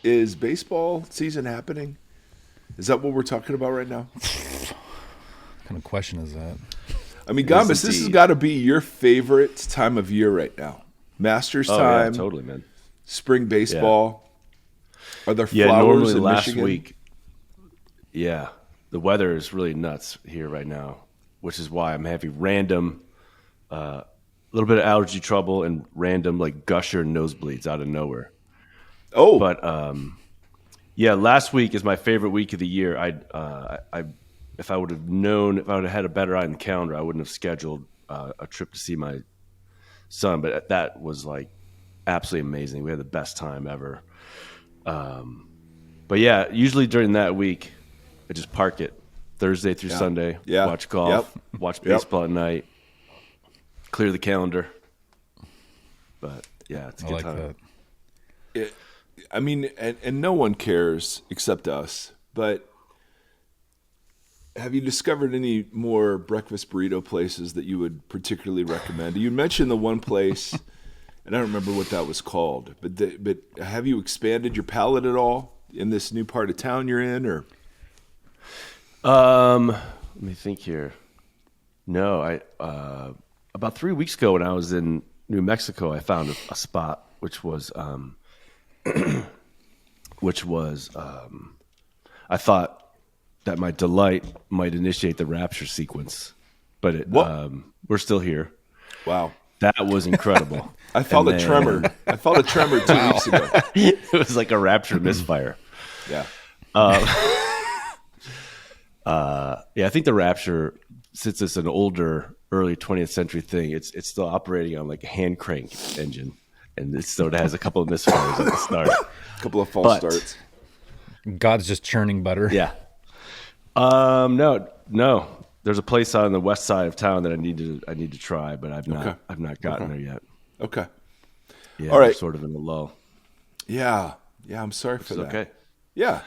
is baseball season happening? Is that what we're talking about right now? What kind of question is that? I mean, Gombis, this has got to be your favorite time of year right now. Masters time. Yeah, totally, man. Spring baseball. Yeah. Are there flowers normally in last Michigan? week. Yeah, the weather is really nuts here right now, which is why I'm having random, a little bit of allergy trouble and random like gusher nosebleeds out of nowhere. Oh, but yeah, last week is my favorite week of the year. If I would have known, if I would have had a better eye on the calendar, I wouldn't have scheduled a trip to see my son. But that was like absolutely amazing. We had the best time ever. But yeah, usually during that week, I just park it Thursday through Sunday. Yeah. Watch golf, watch baseball at night, clear the calendar. But yeah, it's a good time. That. I mean, and no one cares except us, but have you discovered any more breakfast burrito places that you would particularly recommend? You mentioned the one place, and I don't remember what that was called, but have you expanded your palate at all in this new part of town you're in, or? Let me think here. No, about 3 weeks ago when I was in New Mexico, I found a spot which was I thought that my delight might initiate the rapture sequence, but we're still here. Wow. That was incredible. I felt a tremor. I felt a tremor 2 weeks ago. It was like a rapture misfire. Yeah. Yeah, I think the rapture, since it's an older, early 20th century thing, it's still operating on like a hand crank engine. And so it has a couple of misfires at the start. A couple of false starts. God's just churning butter. Yeah. No. There's a place on the west side of town that I need to try, but I've not gotten there yet. Okay. Yeah, all right. Sort of in the lull. Yeah. Yeah, I'm sorry for that. Okay. Yeah.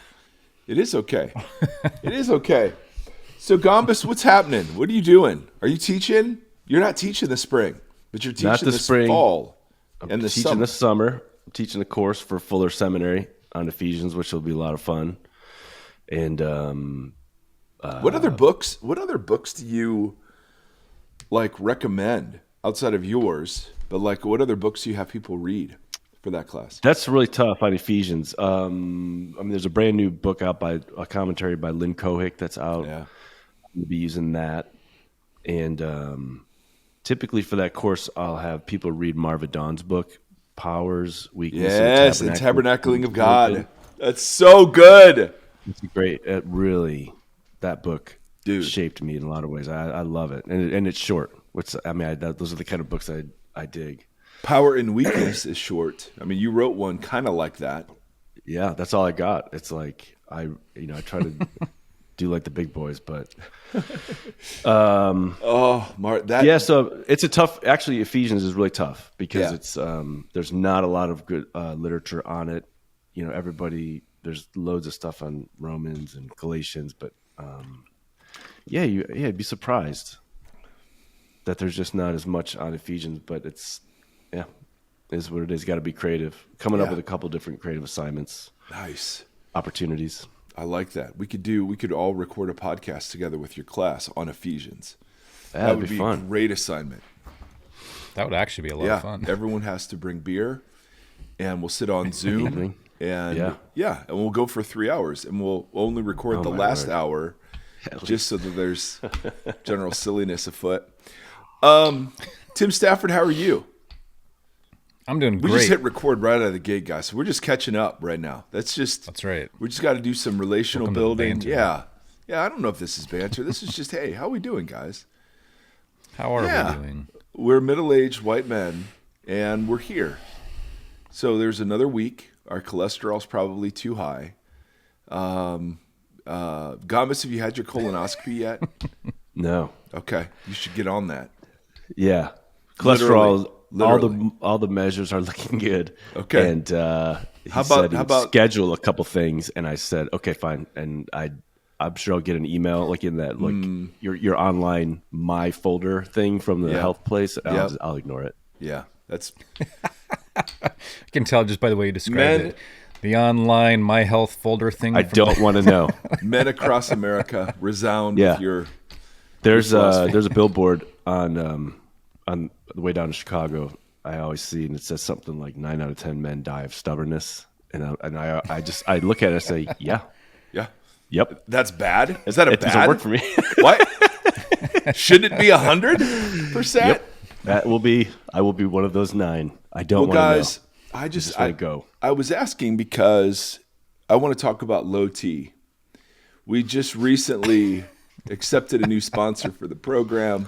It is okay. It is okay. So Gombis, what's happening? What are you doing? Are you teaching? You're not teaching this spring, but you're teaching this fall and the teaching summer. this summer. I'm teaching a course for Fuller Seminary on Ephesians, which will be a lot of fun. And what other books do you like recommend outside of yours? But like, what other books do you have people read for that class? That's really tough on Ephesians. I mean, there's a brand new book out by a commentary by Lynn Cohick that's out. Yeah. I'm going to be using that. And typically for that course, I'll have people read Marva Dawn's book, Powers, Weakness, Yes, and Tabernacling of God. That's so good. It's great. It really, that book shaped me in a lot of ways. I love it. And it's short. Those are the kind of books I dig. Power and Weakness is short. I mean, you wrote one kind of like that. Yeah, that's all I got. It's like I try to do like the big boys, but so it's a tough. Actually, Ephesians is really tough because it's there's not a lot of good literature on it. You know, there's loads of stuff on Romans and Galatians, but you'd be surprised that there's just not as much on Ephesians, but it's is what it is. Got to be creative. Coming up with a couple different creative assignments. Nice opportunities. I like that. We could all record a podcast together with your class on Ephesians. That would be fun. A great assignment. That would actually be a lot of fun. Everyone has to bring beer, and we'll sit on Zoom, and we'll go for 3 hours, and we'll only record the last hour, just so that there's general silliness afoot. Tim Stafford, how are you? I'm doing great. We just hit record right out of the gate, guys. So we're just catching up right now. That's right. We just got to do some relational building. Yeah. I don't know if this is banter. This is just, hey, how are we doing, guys? How are we doing? We're middle-aged white men, and we're here. So there's another week. Our cholesterol's probably too high. Gombis, have you had your colonoscopy yet? No. Okay, you should get on that. Yeah, cholesterol. Literally. All the measures are looking good. Okay. And he said he'd schedule a couple things, and I said, okay, fine. And I'm sure I'll get an email like in that your online my folder thing from the health place. I'll ignore it. Yeah, that's. I can tell just by the way you described it. The online My Health folder thing. I don't want to know. Men across America resound Yeah. with your. There's a billboard on the way down to Chicago. I always see, and it says something like 9 out of 10 men die of stubbornness, and I look at it and say, yeah, Yeah. yep, That's bad. Is that a it bad? doesn't work for me. What? Should it be 100%? Yep, I will be one of those 9. I don't Well, want guys, to know. I just wanna go. I was asking because I want to talk about low T. We just recently accepted a new sponsor for the program,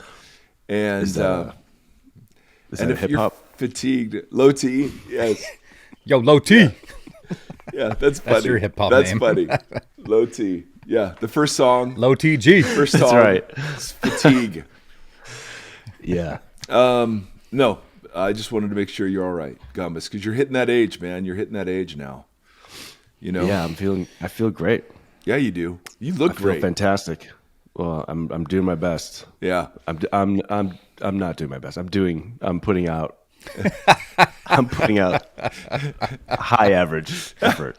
and Is that if hip you're hop? fatigued, low T, yes, Yo, low T. yeah, that's funny. That's your hip-hop That's name. funny. Low T, yeah. The first song, Low TG. first That's song, right. is fatigue. Yeah, No, I just wanted to make sure you're all right, Gombis, because you're hitting that age, man. You're hitting that age now. You know? yeah. I feel great. Yeah, you do. You look I feel great. fantastic. Well, I'm doing my best. Yeah. I'm not doing my best. I'm putting out high average effort.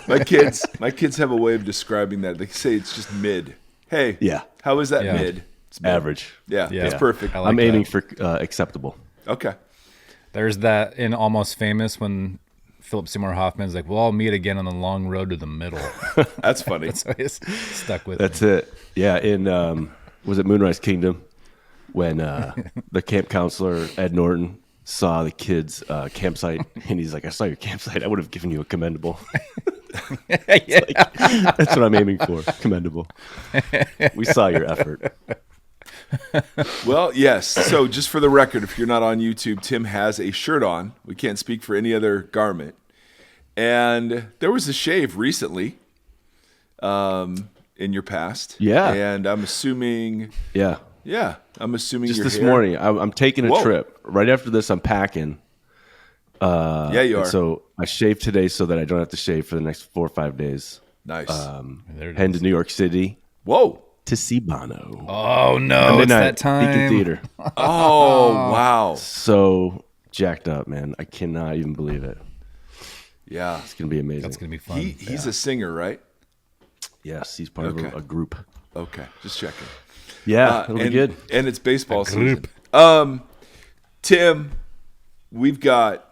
My kids have a way of describing that. They say it's just mid. Hey, Yeah. how is that Yeah. mid? It's mid. Average. Yeah, Yeah. it's perfect. I like I'm that. aiming for acceptable. Okay. There's that in Almost Famous when Philip Seymour Hoffman's like, we'll all meet again on the long road to the middle. That's funny. So he's stuck with That's it. Yeah. In was it Moonrise Kingdom when the camp counselor Ed Norton saw the kids' campsite and he's like, "I saw your campsite. I would have given you a commendable." That's what I'm aiming for. Commendable. We saw your effort. Well, yes. So just for the record, if you're not on YouTube, Tim has a shirt on. We can't speak for any other garment. And there was a shave recently in your past. Yeah. And I'm assuming, Yeah. I'm assuming Just your this hair- morning, I'm taking a Whoa. trip. Right after this, I'm packing. Yeah, you And are. so I shaved today so that I don't have to shave for the next 4 or 5 days. Nice. There it Heading is. to New York City Whoa. to see Bono. Oh, no. It's Midnight, that time. Beacon Theater. Oh, wow. So jacked up, man. I cannot even believe it. Yeah. It's gonna be amazing. That's going to be fun. He's a singer, right? Yes, he's part Okay. of a group. Okay. Just checking. Yeah, it'll be and, good. And it's baseball season. group. Tim, we've got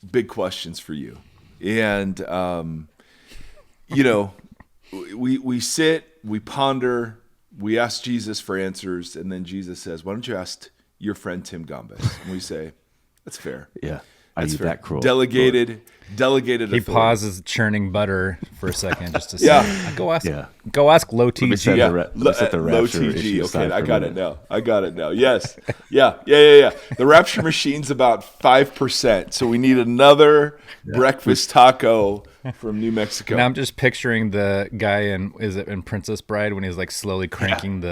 big questions for you. And, you know, we sit, we ponder, we ask Jesus for answers, and then Jesus says, why don't you ask your friend Tim Gombis? And we say, that's fair. Yeah, I That's eat fair. that cruel. Delegated He authority. pauses churning butter for a second just to say, Yeah. go ask Yeah. low Let me TG. set Yeah, the let me set the low rapture TG. issue Okay, aside I for a got it minute. now. I got it now. Yes. Yeah. The rapture machine's about 5%. So we need another breakfast taco from New Mexico. Now I'm just picturing the guy in Princess Bride when he's like slowly cranking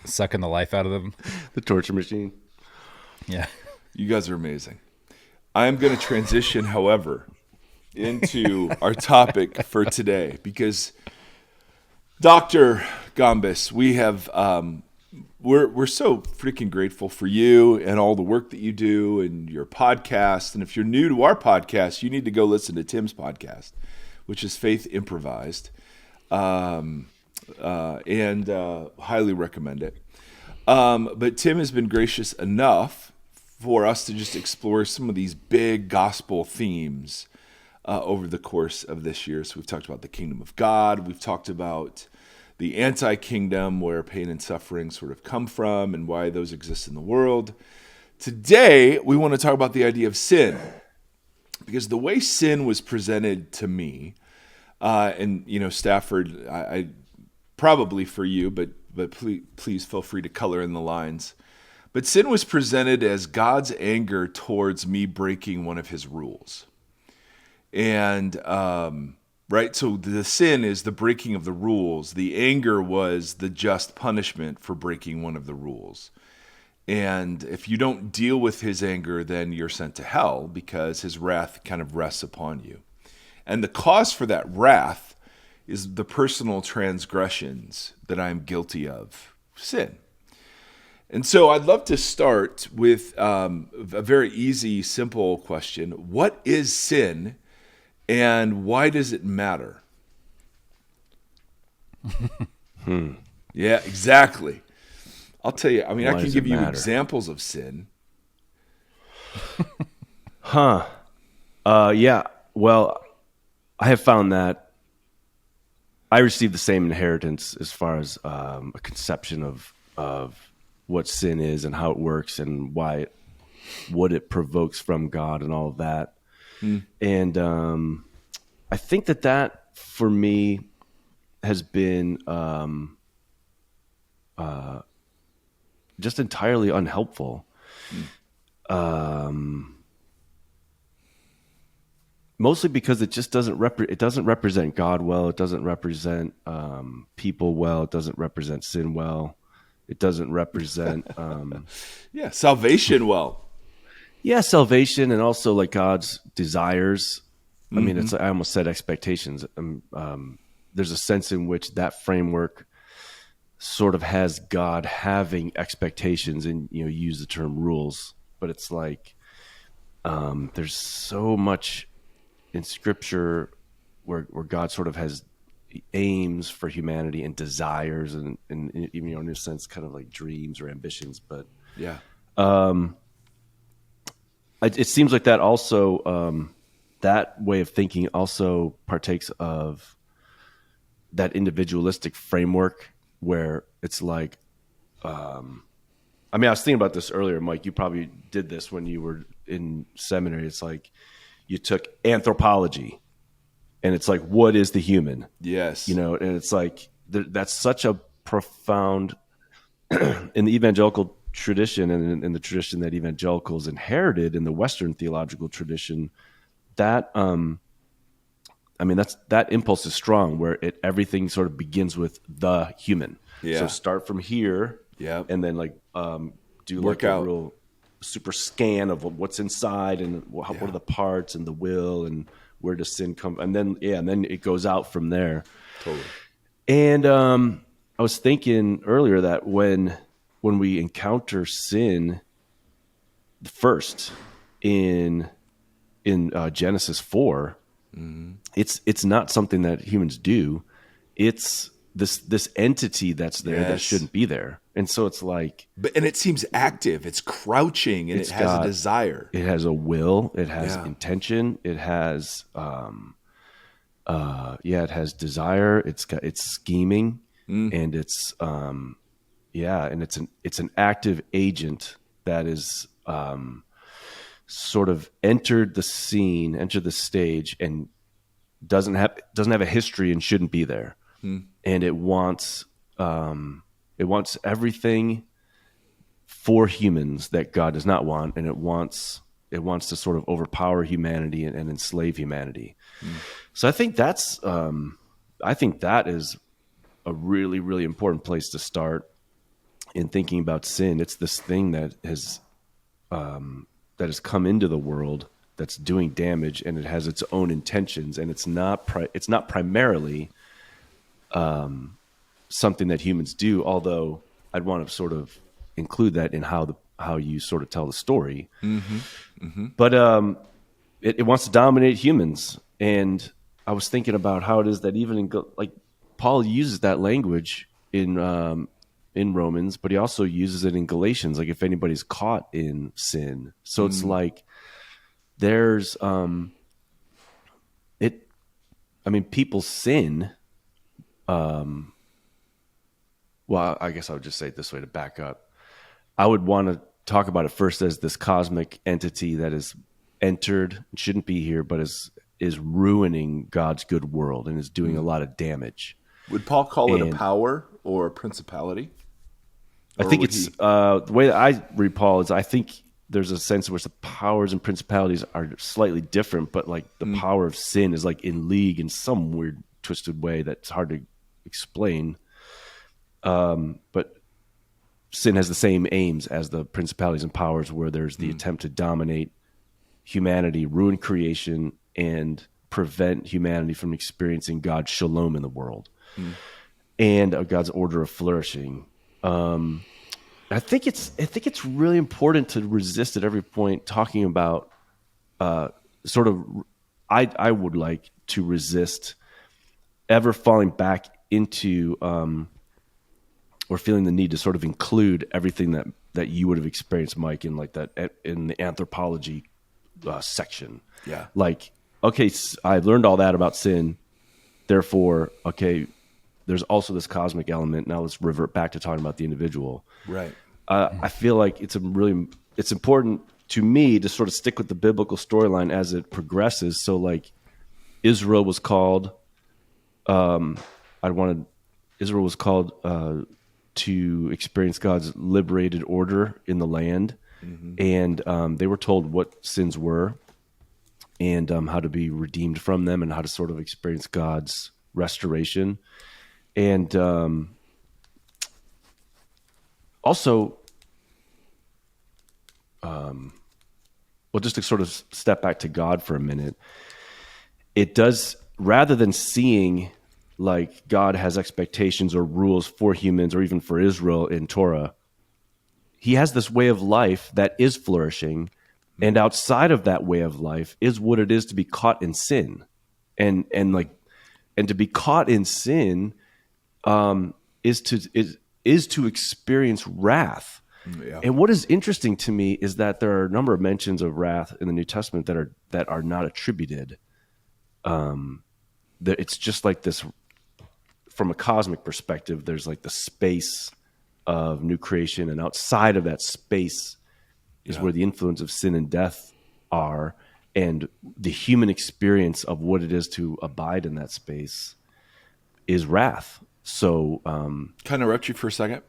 sucking the life out of them. The torture machine. Yeah. You guys are amazing. I am going to transition, however, into our topic for today because Dr. Gombis, we have we're so freaking grateful for you and all the work that you do and your podcast. And if you're new to our podcast, you need to go listen to Tim's podcast, which is Faith Improvised, and highly recommend it. But Tim has been gracious enough for us to just explore some of these big gospel themes over the course of this year. So we've talked about the kingdom of God. We've talked about the anti-kingdom, where pain and suffering sort of come from and why those exist in the world. Today, we want to talk about the idea of sin, because the way sin was presented to me, and Stafford, I probably for you, but please feel free to color in the lines. But sin was presented as God's anger towards me breaking one of his rules. And, right, so the sin is the breaking of the rules. The anger was the just punishment for breaking one of the rules. And if you don't deal with his anger, then you're sent to hell because his wrath kind of rests upon you. And the cause for that wrath is the personal transgressions that I am guilty of, sin. And so I'd love to start with a very easy, simple question. What is sin? And why does it matter? Yeah, exactly. I'll tell you. I mean, Why I can does give it you matter? examples of sin. Yeah. Well, I have found that I received the same inheritance as far as a conception of what sin is and how it works and what it provokes from God and all of that. And I think that for me has been just entirely unhelpful. Mostly because it just doesn't represent God well. It doesn't represent people well. It doesn't represent sin well. It doesn't represent Yeah, salvation. Well, salvation, and also like God's desires. I mean, I almost said expectations. There's a sense in which that framework sort of has God having expectations, and use the term rules, but it's like there's so much in Scripture where God sort of has aims for humanity and desires and even in a sense kind of like dreams or ambitions, but yeah, it seems like that also that way of thinking also partakes of that individualistic framework where it's like I mean, I was thinking about this earlier, Mike. You probably did this when you were in seminary. It's like you took anthropology, and it's like, what is the human? yes, And it's like that's such a profound in the evangelical tradition and in the tradition that evangelicals inherited in the Western theological tradition. That I mean, that impulse is strong, where everything sort of begins with the human. Yeah. So start from here, yeah, and then like do Work like out. a real super scan of what's inside and what are the parts and the will and where does sin come, and then it goes out from there. totally. And I was thinking earlier that when we encounter sin first in Genesis 4, it's not something that humans do. It's this entity that's there that Yes. shouldn't be there. And so it's like And it seems active. It's crouching, and It's it has got- a desire. it has a will, it has Yeah. intention, it has it has desire, it's scheming, and it's and it's an active agent that is sort of entered the scene, entered the stage, and doesn't have a history and shouldn't be there. And it wants everything for humans that God does not want, and it wants to sort of overpower humanity and enslave humanity. So I think that is a really, really important place to start in thinking about sin. It's this thing that has come into the world that's doing damage, and it has its own intentions, and it's not primarily something that humans do. Although I'd want to sort of include that in how you sort of tell the story. But it wants to dominate humans, and I was thinking about how it is that even like Paul uses that language in Romans, but he also uses it in Galatians, like if anybody's caught in sin. So it's like there's people sin. Well, I guess I would just say it this way to back up. I would want to talk about it first as this cosmic entity that is entered, shouldn't be here, but is ruining God's good world and is doing a lot of damage. Would Paul call it And- a power or a principality? I Or think would it's he- the way that I read Paul is I think there's a sense in which the powers and principalities are slightly different, but like the power of sin is like in league in some weird twisted way that's hard to explain. But sin has the same aims as the principalities and powers, where there's the attempt to dominate humanity, ruin creation, and prevent humanity from experiencing God's shalom in the world and God's order of flourishing. I think it's really important to resist at every point talking about sort of I would like to resist ever falling back into or feeling the need to sort of include everything that you would have experienced, Mike, in like that in the anthropology section. Yeah. Like, okay, I learned all that about sin. Therefore, okay, there's also this cosmic element. Now let's revert back to talking about the individual. Right. I feel like it's important to me to sort of stick with the biblical storyline as it progresses. So like Israel was called, Israel was called to experience God's liberated order in the land. And they were told what sins were and how to be redeemed from them and how to sort of experience God's restoration. And also, well, just to sort of step back to God for a minute, it does, rather than seeing like God has expectations or rules for humans or even for Israel in Torah, he has this way of life that is flourishing, and outside of that way of life is what it is to be caught in sin, and to be caught in sin is to experience wrath. Yeah. And what is interesting to me is that there are a number of mentions of wrath in the New Testament that are not attributed. That it's just like this, from a cosmic perspective, there's like the space of new creation, and outside of that space is where the influence of sin and death are, and the human experience of what it is to abide in that space is wrath. So, Can I interrupt you for a second?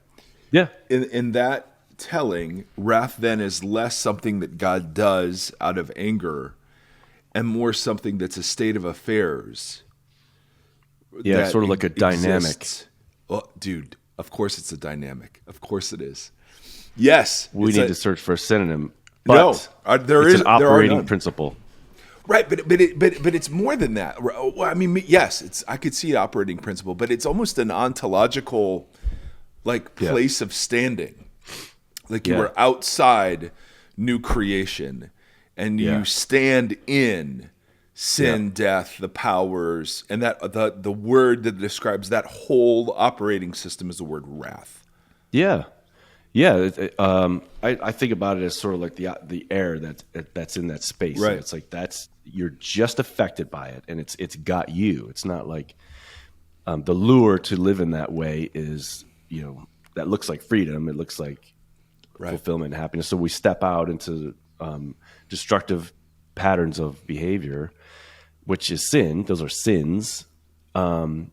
yeah, In that telling, wrath then is less something that God does out of anger and more something that's a state of affairs. yeah, that it's sort of like a dynamic. exists. Oh, dude, of course it's a dynamic. Of course it is. Yes. We it's need a- to search for a synonym. No, But there it's is an there are operating none. principle. Right, but it's more than that. Well, I mean, yes, I could see operating principle, but it's almost an ontological, like, place of standing. Like you Yeah. are outside new creation, and you stand in sin, death, the powers, and that the word that describes that whole operating system is the word wrath. Yeah, yeah. I think about it as sort of like the air that's in that space. Right. And it's like you're just affected by it, and it's got you. It's not like the lure to live in that way is, that looks like freedom. It looks like fulfillment and happiness. So we step out into destructive patterns of behavior, which is sin. Those are sins, and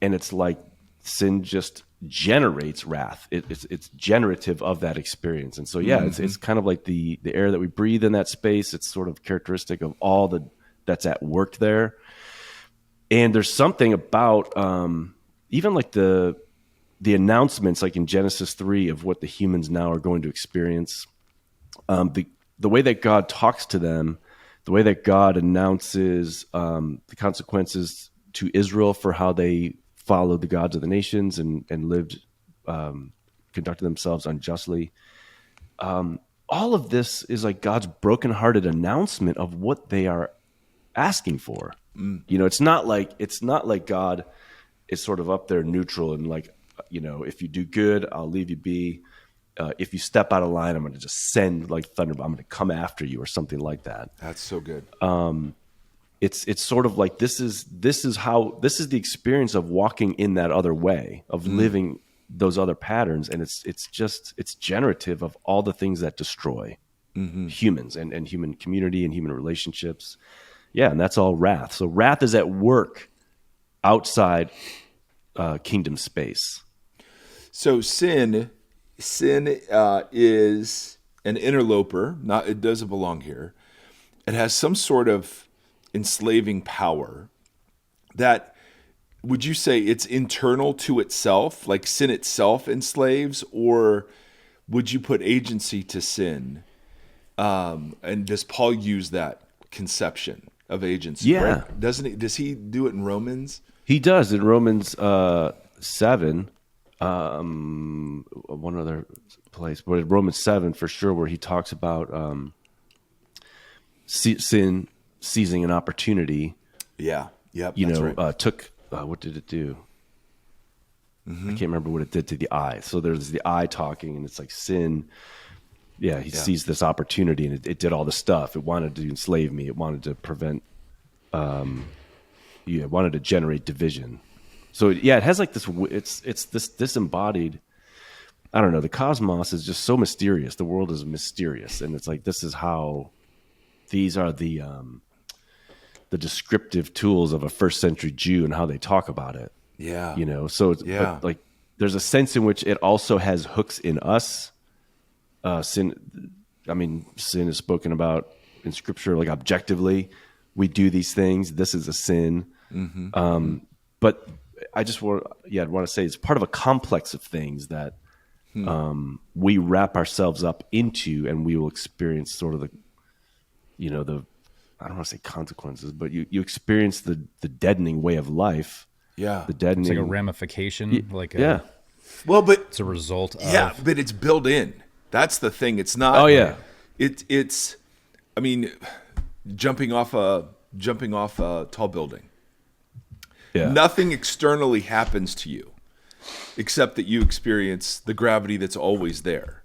it's like sin just generates wrath. It's generative of that experience. And so, it's kind of like the air that we breathe in that space. It's sort of characteristic of all that's at work there. And there's something about even like the announcements, like in Genesis 3, of what the humans now are going to experience. The way that God talks to them, the way that God announces the consequences to Israel for how they followed the gods of the nations and lived, conducted themselves unjustly. All of this is like God's brokenhearted announcement of what they are asking for. It's not like God is sort of up there neutral and like, if you do good, I'll leave you be. If you step out of line, I'm going to just send like thunder. I'm going to come after you or something like that. That's so good. It's sort of like this is the experience of walking in that other way, of living those other patterns, and it's generative of all the things that destroy humans and human community and human relationships. Yeah, and that's all wrath. So wrath is at work outside kingdom space. So sin is an interloper. It doesn't belong here. It has some sort of enslaving power that, would you say it's internal to itself, like sin itself enslaves, or would you put agency to sin? And does Paul use that conception of agency? Yeah. Right? Doesn't he? Does he do it in Romans? He does in Romans 7. One other place, but in Romans 7 for sure, where he talks about sin seizing an opportunity. Yeah. Yep. You that's know, right. took what did it do? I can't remember what it did to the eye. So there's the eye talking, and it's like sin. Yeah, he seized this opportunity, and it did all the stuff. It wanted to enslave me. It wanted to prevent. It wanted to generate division. So yeah, it has like this. It's this disembodied. I don't know. The cosmos is just so mysterious. The world is mysterious, and it's like this is how. These are the descriptive tools of a first century Jew and how they talk about it. Yeah. You know, so it's but like there's a sense in which it also has hooks in us. Sin is spoken about in scripture, like objectively, we do these things. This is a sin. But I just want to say it's part of a complex of things that we wrap ourselves up into, and we will experience sort of the I don't want to say consequences, but you experience the deadening way of life. Yeah. The deadening. It's like a ramification. Well, but it's a result of. Yeah, but it's built in. That's the thing. It's not. Oh yeah. It's. I mean, jumping off a tall building. Yeah. Nothing externally happens to you, except that you experience the gravity that's always there.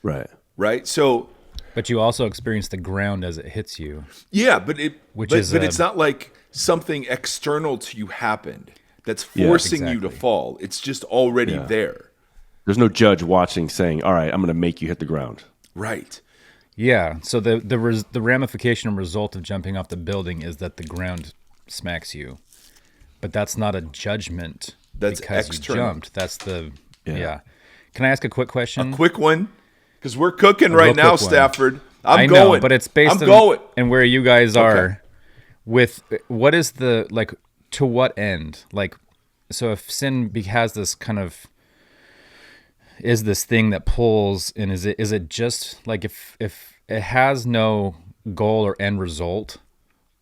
Right. Right. So. But you also experience the ground as it hits you. Yeah, but it's not like something external to you happened that's forcing you to fall. It's just already there. There's no judge watching saying, "All right, I'm going to make you hit the ground." Right. Yeah. So the ramification and result of jumping off the building is that the ground smacks you, but that's not a judgment. That's because external. You jumped. That's the yeah. Can I ask a quick question? A quick one. Because we're cooking right now, Stafford. I know, but it's based on where you guys are. With what is the like? To what end? Like, so if sin has this kind of is this thing that pulls, and is it just like if it has no goal or end result,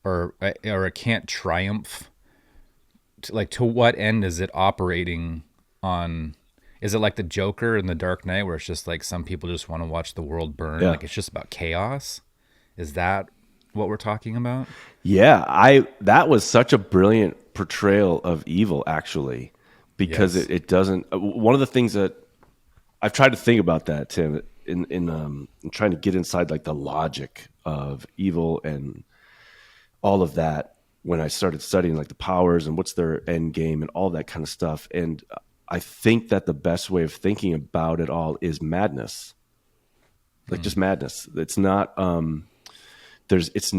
or it can't triumph? Like, to what end is it operating on? Is it like the Joker in The Dark Knight, where it's just like some people just want to watch the world burn? Yeah. Like it's just about chaos? Is that what we're talking about? Yeah, that was such a brilliant portrayal of evil, actually, because it doesn't. One of the things that I've tried to think about that, Tim, in trying to get inside like the logic of evil and all of that, when I started studying like the powers and what's their end game and all that kind of stuff, and I think that the best way of thinking about it all is madness, like just madness. It's not, there's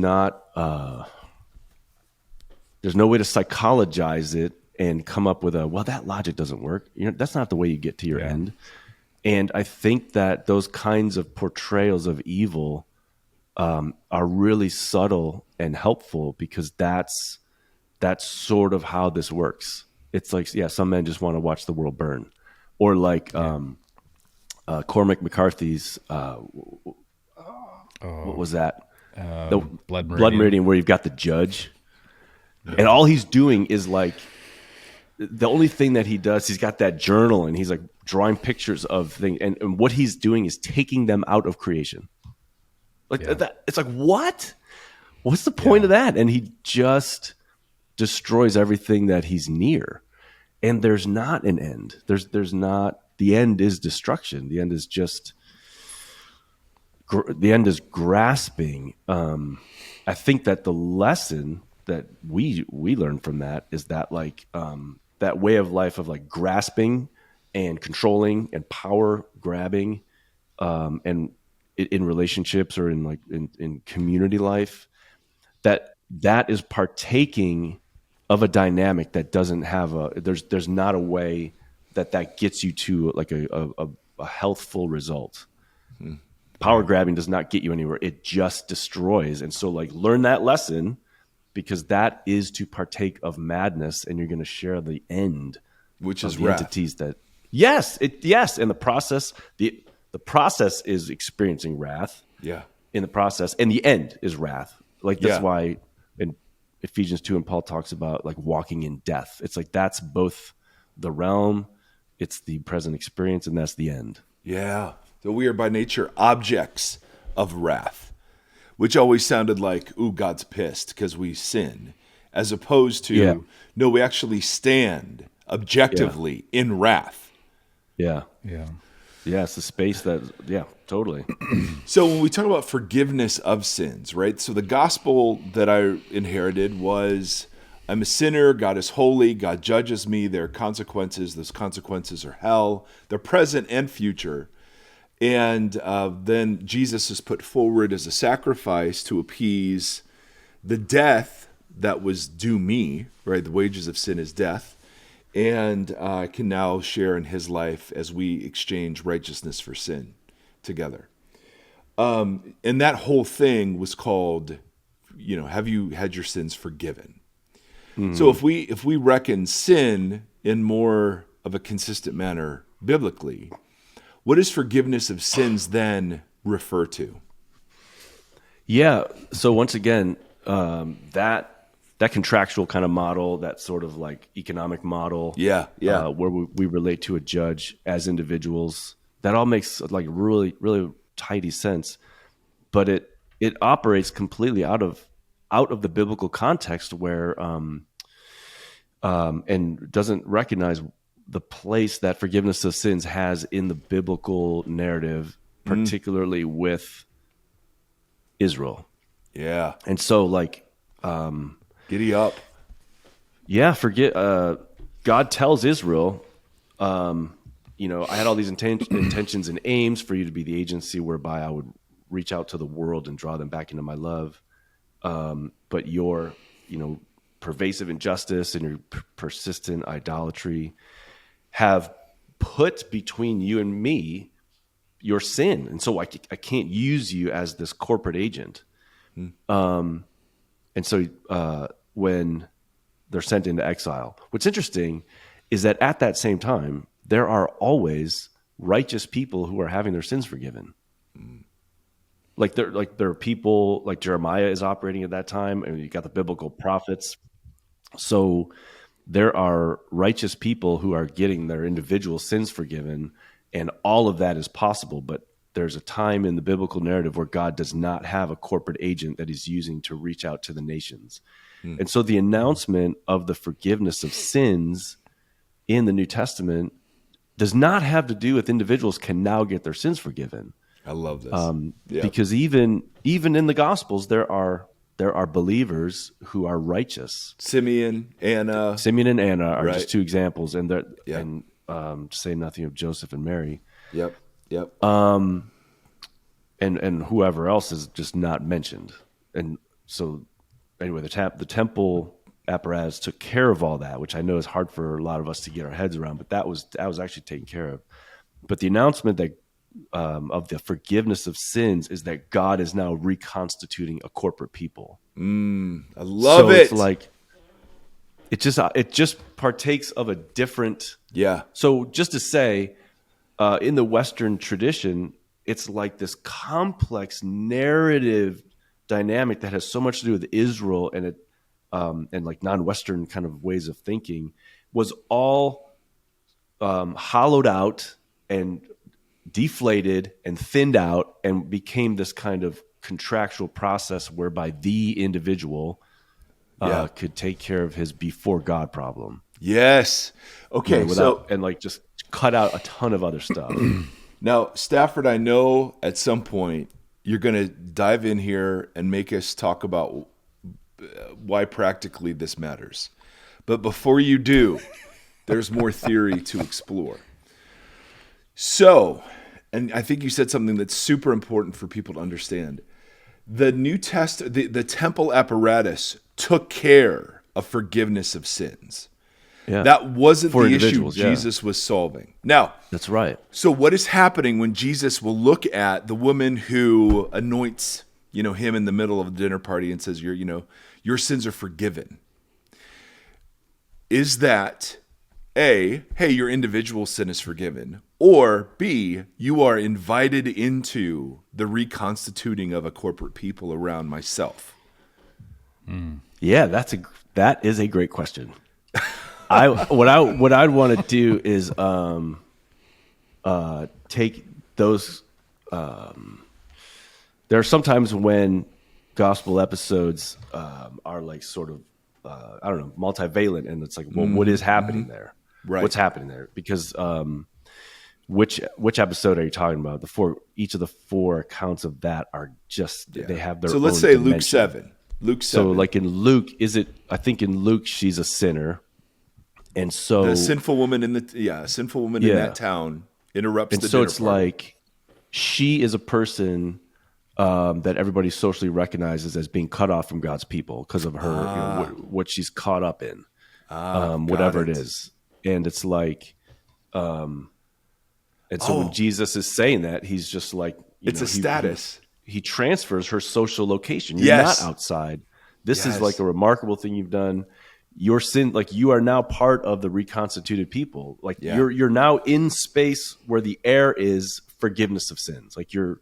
no way to psychologize it and come up with that logic doesn't work. You know, that's not the way you get to your end. And I think that those kinds of portrayals of evil are really subtle and helpful, because that's sort of how this works. It's like, some men just want to watch the world burn. Or like Cormac McCarthy's, what was that? The Blood Meridian, where you've got the judge. And all he's doing is like, the only thing that he does, he's got that journal and he's like drawing pictures of things. And what he's doing is taking them out of creation. Like that, it's like, what? What's the point of that? And he just destroys everything that he's near. And there's not an end. There's not. The end is destruction. The end is just. The end is grasping. I think that the lesson that we learn from that is that like that way of life of like grasping and controlling and power grabbing, and in relationships or in community life, that is partaking of a dynamic that doesn't have there's not a way that gets you to like a healthful result. Power grabbing does not get you anywhere. It just destroys. And so like learn that lesson, because that is to partake of madness, and you're going to share the end, which is the wrath. Entities that and the process is experiencing wrath. Yeah. In the process, and the end is wrath. Like that's why in Ephesians 2 and Paul talks about like walking in death. It's like that's both the realm, it's the present experience, and that's the end. Yeah. So we are by nature objects of wrath. which always sounded like, ooh, God's pissed because we sin, as opposed to, no, we actually stand objectively in wrath. Yeah. Yeah. Yeah, it's the space that, totally. So when we talk about forgiveness of sins, right? So the gospel that I inherited was, I'm a sinner, God is holy, God judges me, there are consequences, those consequences are hell, they're present and future. And then Jesus is put forward as a sacrifice to appease the death that was due me, right? The wages of sin is death. And I can now share in his life as we exchange righteousness for sin together. And that whole thing was called, have you had your sins forgiven? Mm-hmm. So if we reckon sin in more of a consistent manner biblically, what does forgiveness of sins then refer to? Yeah. So once again, that contractual kind of model, that sort of like economic model, where we relate to a judge as individuals, that all makes like really, really tidy sense. But it operates completely out of the biblical context, where and doesn't recognize the place that forgiveness of sins has in the biblical narrative, particularly with Israel. Yeah. And so like, giddy up. Yeah. God tells Israel, I had all these intentions and aims for you to be the agency whereby I would reach out to the world and draw them back into my love. But your, pervasive injustice and your persistent idolatry have put between you and me your sin. And so I can't use you as this corporate agent. And so when they're sent into exile, what's interesting is that at that same time, there are always righteous people who are having their sins forgiven. Like there are people like Jeremiah is operating at that time, and you got the biblical prophets. So there are righteous people who are getting their individual sins forgiven, and all of that is possible. But there's a time in the biblical narrative where God does not have a corporate agent that he's using to reach out to the nations. And so the announcement of the forgiveness of sins in the New Testament does not have to do with individuals can now get their sins forgiven. I love this. Because even in the Gospels, there are believers who are righteous. Simeon and Anna are just two examples, and to say nothing of Joseph and Mary. Yep. And whoever else is just not mentioned. And so anyway, the temple apparatus took care of all that, which I know is hard for a lot of us to get our heads around, but that was actually taken care of. But the announcement that of the forgiveness of sins is that God is now reconstituting a corporate people. I love it. It's like it just partakes of a different. Yeah. So just to say, in the Western tradition, it's like this complex narrative dynamic that has so much to do with Israel and like non-Western kind of ways of thinking was all hollowed out and deflated and thinned out and became this kind of contractual process whereby the individual could take care of his before God problem. Yes. Okay. Just cut out a ton of other stuff. Now, Stafford, I know at some point you're going to dive in here and make us talk about why practically this matters. But before you do, there's more theory to explore. So, and I think you said something that's super important for people to understand. The the temple apparatus took care of forgiveness of sins. Yeah. That wasn't the issue Jesus was solving. Now, that's right. So what is happening when Jesus will look at the woman who anoints, him in the middle of a dinner party and says, your sins are forgiven? Is that A, hey, your individual sin is forgiven, or B, you are invited into the reconstituting of a corporate people around myself? Yeah, that is a great question. What I'd want to do is take those. There are sometimes when gospel episodes are like sort of I don't know, multivalent, and it's like, well, what is happening there? Right. What's happening there? Because which episode are you talking about? Each of the four accounts of that are just they have their own. So let's say dimension. Luke 7. Luke 7. So like in Luke, I think in Luke she's a sinner, and so the sinful woman in that town interrupts and the so dinner it's party. like she is a person that everybody socially recognizes as being cut off from God's people because of her, what she's caught up in, whatever it is. And it's like, and so when Jesus is saying that, he's just like, it's a status. He transfers her social location. You're not outside. This is like a remarkable thing you've done. Your sin, like you are now part of the reconstituted people. Like you're now in space where the air is forgiveness of sins. Like you're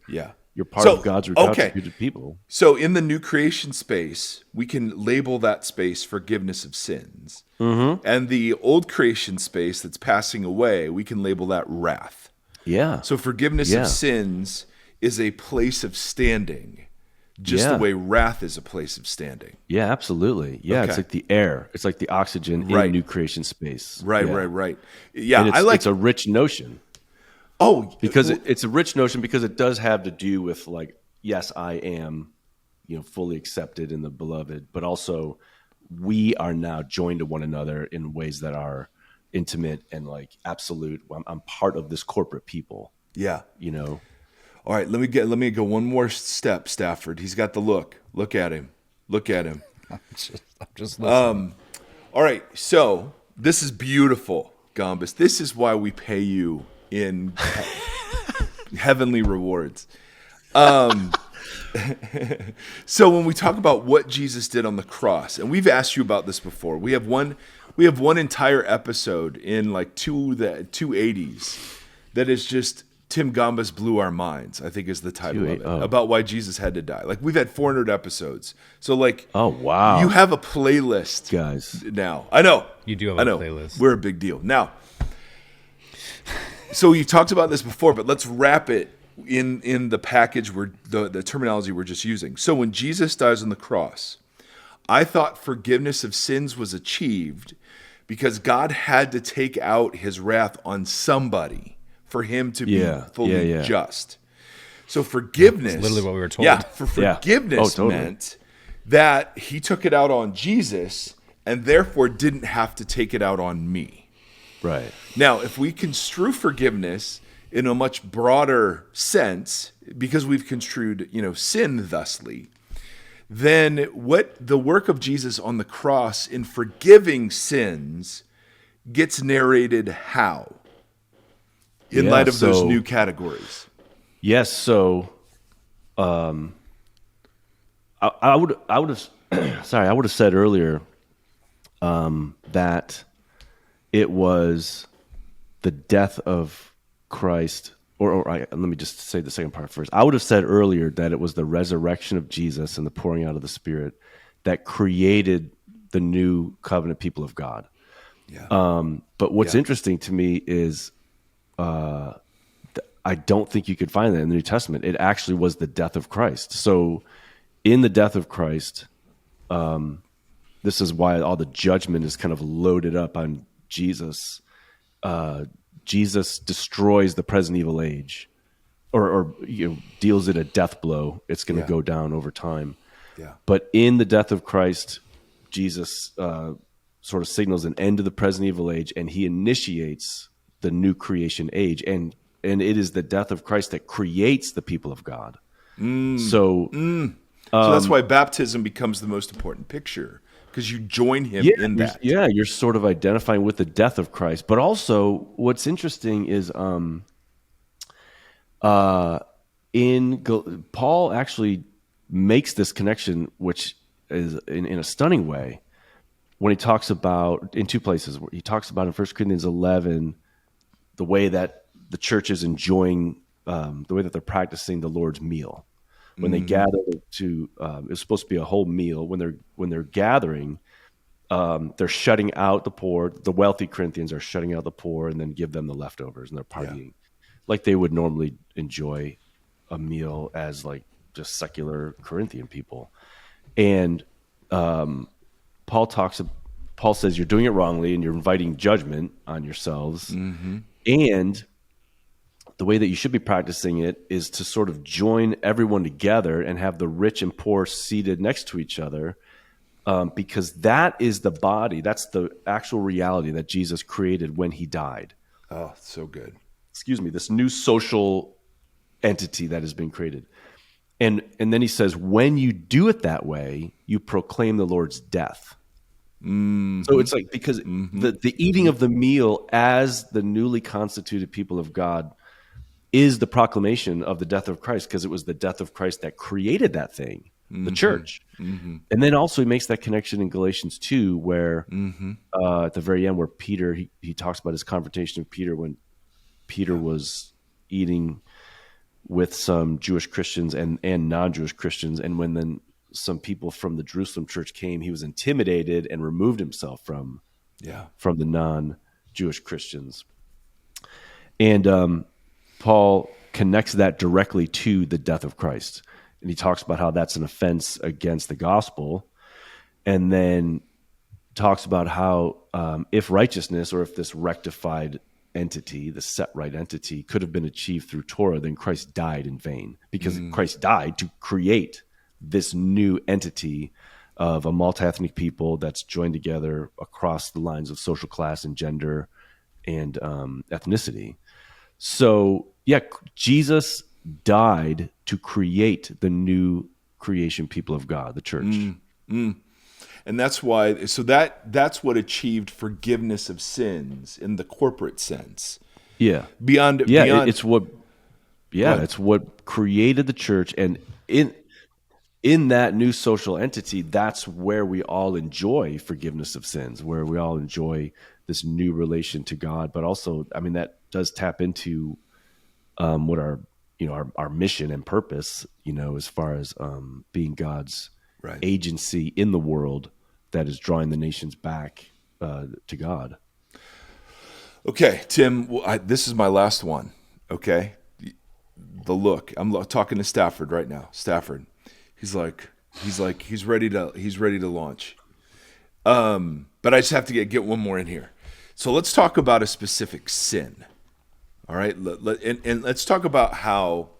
part of God's reconstituted people. So in the new creation space, we can label that space forgiveness of sins. Mm-hmm. And the old creation space that's passing away, we can label that wrath. Yeah. So forgiveness of sins is a place of standing, just the way wrath is a place of standing. Yeah, absolutely. Yeah, It's like the air. It's like the oxygen in new creation space. Right. Yeah, and it's a rich notion. Oh, because it's a rich notion because it does have to do with like, yes, I am, fully accepted in the beloved, but also we are now joined to one another in ways that are intimate and like absolute. I'm part of this corporate people. Yeah. All right, let me go one more step, Stafford. He's got the look. Look at him. I'm just listening. All right, so this is beautiful, Gombis. This is why we pay you in heavenly rewards. So when we talk about what Jesus did on the cross, and we've asked you about this before, we have one entire episode in like 280s that is just Tim Gombis blew our minds, I think is the title of it, about why Jesus had to die. Like we've had 400 episodes. So like, oh wow, you have a playlist, guys. Now I know you do have a playlist. We're a big deal now. So you talked about this before, but let's wrap it in the package where the terminology we're just using. So when Jesus dies on the cross, I thought forgiveness of sins was achieved because God had to take out his wrath on somebody for him to be fully just. So forgiveness, that's literally what we were told. Yeah, forgiveness meant that he took it out on Jesus and therefore didn't have to take it out on me. Right. Now, if we construe forgiveness in a much broader sense, because we've construed, sin thusly, then what the work of Jesus on the cross in forgiving sins gets narrated how? In light of those new categories. Yes, so I would have I would have said earlier that it was the death of Christ, let me just say the second part first. I would have said earlier that it was the resurrection of Jesus and the pouring out of the Spirit that created the new covenant people of God. Yeah. But what's interesting to me is I don't think you could find that in the New Testament. It actually was the death of Christ. So in the death of Christ, this is why all the judgment is kind of loaded up on Jesus. Jesus destroys the present evil age, or deals it a death blow. It's going to go down over time. Yeah. But in the death of Christ, Jesus sort of signals an end to the present evil age, and he initiates the new creation age. And it is the death of Christ that creates the people of God. So that's why baptism becomes the most important picture. Because you join him in that. Yeah, you're sort of identifying with the death of Christ. But also, what's interesting is Paul actually makes this connection, which is in a stunning way, when he talks about, in two places, where he talks about in 1 Corinthians 11, the way that the church is enjoying, the way that they're practicing the Lord's meal. When they gather to, it's supposed to be a whole meal. When they're gathering, they're shutting out the poor. The wealthy Corinthians are shutting out the poor and then give them the leftovers, and they're partying like they would normally enjoy a meal as like just secular Corinthian people. And Paul says you're doing it wrongly and you're inviting judgment on yourselves. Mm-hmm. And the way that you should be practicing it is to sort of join everyone together and have the rich and poor seated next to each other, because that is the body. That's the actual reality that Jesus created when he died. Oh, so good. Excuse me, this new social entity that has been created. And then he says, when you do it that way, you proclaim the Lord's death. Mm-hmm. So it's like, because the eating of the meal as the newly constituted people of God is the proclamation of the death of Christ, because it was the death of Christ that created that thing, the church. Mm-hmm. And then also he makes that connection in Galatians 2, where at the very end, where Peter, he talks about his confrontation of Peter when Peter was eating with some Jewish Christians and non-Jewish Christians. And when then some people from the Jerusalem church came, he was intimidated and removed himself from the non-Jewish Christians. And Paul connects that directly to the death of Christ. And he talks about how that's an offense against the gospel. And then talks about how if righteousness, or if this rectified entity, the set right entity, could have been achieved through Torah, then Christ died in vain, because Christ died to create this new entity of a multi-ethnic people that's joined together across the lines of social class and gender and ethnicity. So yeah, Jesus died to create the new creation people of God, the church. And that's why, so that's what achieved forgiveness of sins in the corporate sense. Yeah. Beyond it's what created the church. And in that new social entity, that's where we all enjoy forgiveness of sins, where we all enjoy this new relation to God. But also, I mean, that does tap into what our mission and purpose, as far as being God's agency in the world that is drawing the nations back to God. Okay, Tim, this is my last one. Okay, I'm talking to Stafford right now. Stafford, he's ready to launch. But I just have to get one more in here. So let's talk about a specific sin. All right, and let's talk about how.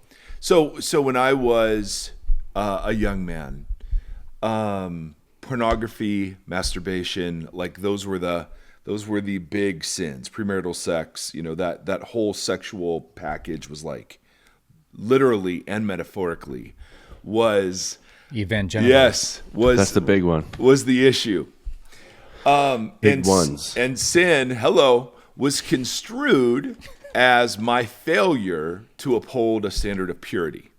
So when I was a young man, pornography, masturbation, like those were the big sins. Premarital sex, that whole sexual package was like, literally and metaphorically, was evangelical. Yes, that's the big one. Was the issue. Big ones. And sin, was construed as my failure to uphold a standard of purity